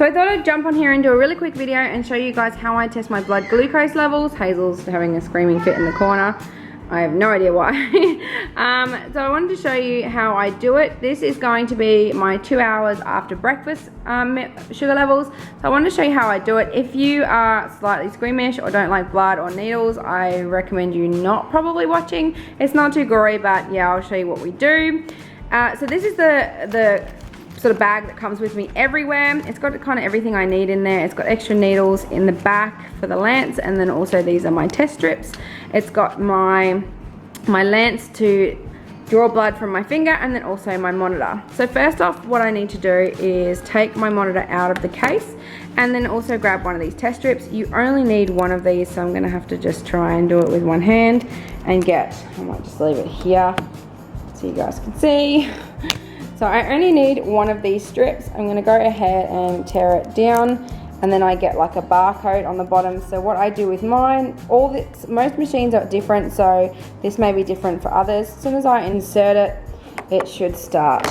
So I thought I'd jump on here and do a really quick video and show you guys how I test my blood glucose levels. Hazel's having a screaming fit in the corner. I have no idea why. So I wanted to show you how I do it. This is going to be my 2 hours after breakfast sugar levels. So I wanted to show you how I do it. If you are slightly squeamish or don't like blood or needles, I recommend you not probably watching. It's not too gory, but yeah, I'll show you what we do. So this is the sort of bag that comes with me everywhere. It's got kind of everything I need in there. It's got extra needles in the back for the lance, and then also these are my test strips. It's got my lance to draw blood from my finger, and then also my monitor. So first off, what I need to do is take my monitor out of the case and then also grab one of these test strips. You only need one of these, so I'm gonna have to just try and do it with one hand and I might just leave it here so you guys can see. So I only need one of these strips. I'm gonna go ahead and tear it down, and then I get like a barcode on the bottom. So what I do with mine, most machines are different, so this may be different for others. As soon as I insert it, it should start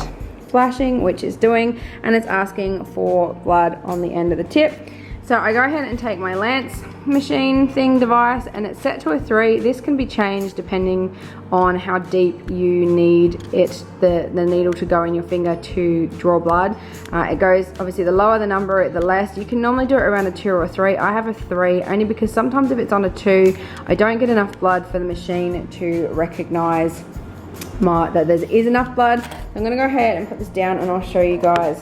flashing, which it's doing, and it's asking for blood on the end of the tip. So I go ahead and take my lance machine device, and it's set to a 3. This can be changed depending on how deep you need the needle to go in your finger to draw blood. It goes, obviously the lower the number, the less. You can normally do it around a 2 or a 3. I have a 3 only because sometimes if it's on a 2, I don't get enough blood for the machine to recognize that there is enough blood. I'm gonna go ahead and put this down, and I'll show you guys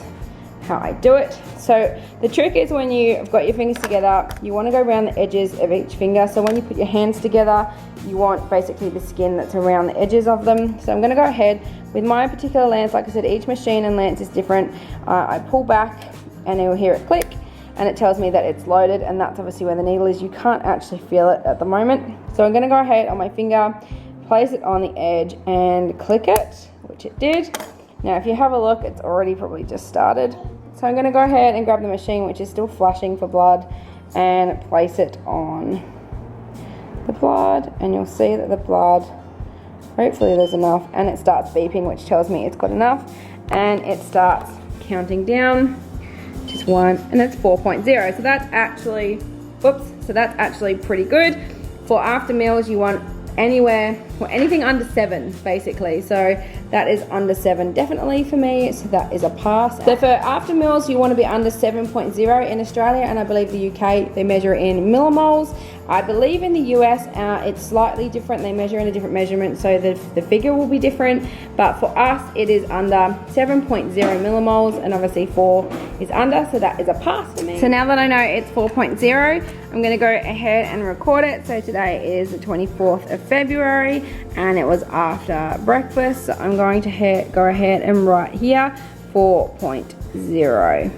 how I do it. So the trick is, when you've got your fingers together, you want to go around the edges of each finger. So when you put your hands together, you want basically the skin that's around the edges of them. So I'm going to go ahead with my particular lance. Like I said, each machine and lance is different. I pull back and you'll hear it click, and it tells me that it's loaded, and that's obviously where the needle is. You can't actually feel it at the moment. So I'm going to go ahead on my finger, place it on the edge and click it, which it did. Now if you have a look, it's already probably just started. So I'm going to go ahead and grab the machine, which is still flashing for blood, and place it on the blood, and you'll see that the blood, hopefully there's enough, and it starts beeping, which tells me it's got enough, and it starts counting down, which is 1, and it's 4.0. So that's actually, so that's actually pretty good. For after meals, you want anything under 7 basically. So that is under 7 definitely for me, so that is a pass. So for after meals, you want to be under 7.0 in Australia, and I believe the UK they measure in millimoles. I believe in the US it's slightly different. They measure in a different measurement, so the figure will be different, but for us it is under 7.0 millimoles, and obviously 4 is under, so that is a pass for me. So now that I know it's 4.0, I'm going to go ahead and record it. So today is the 24th of February, and it was after breakfast, so I'm going to go ahead and write here 4.0.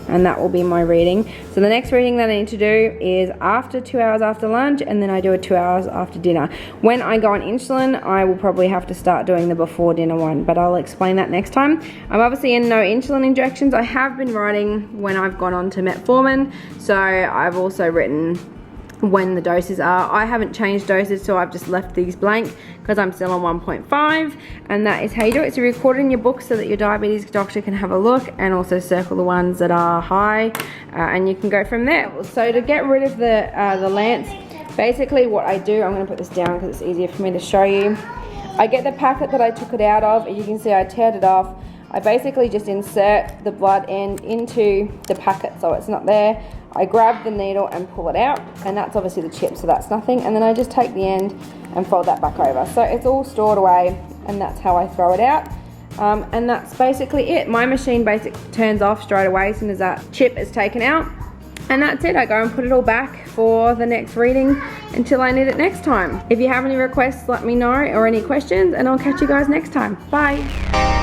and that will be my reading. So the next reading that I need to do is after 2 hours after lunch, and then I do it 2 hours after dinner. When I go on insulin, I will probably have to start doing the before dinner one, but I'll explain that next time. I'm obviously in no insulin injections. I have been writing when I've gone on to metformin, so I've also written when the doses are. I haven't changed doses, so I've just left these blank because I'm still on 1.5, and that is how you do it. So you record it in your book so that your diabetes doctor can have a look, and also circle the ones that are high, and you can go from there. So to get rid of the lance, basically what I do, I'm going to put this down because it's easier for me to show you. I get the packet that I took it out of, and you can see I teared it off. I basically just insert the blood end into the packet so it's not there. I grab the needle and pull it out, and that's obviously the chip, so that's nothing. And then I just take the end and fold that back over. So it's all stored away, and that's how I throw it out. And that's basically it. My machine basically turns off straight away as soon as that chip is taken out. And that's it. I go and put it all back for the next reading until I need it next time. If you have any requests, let me know, or any questions, and I'll catch you guys next time. Bye.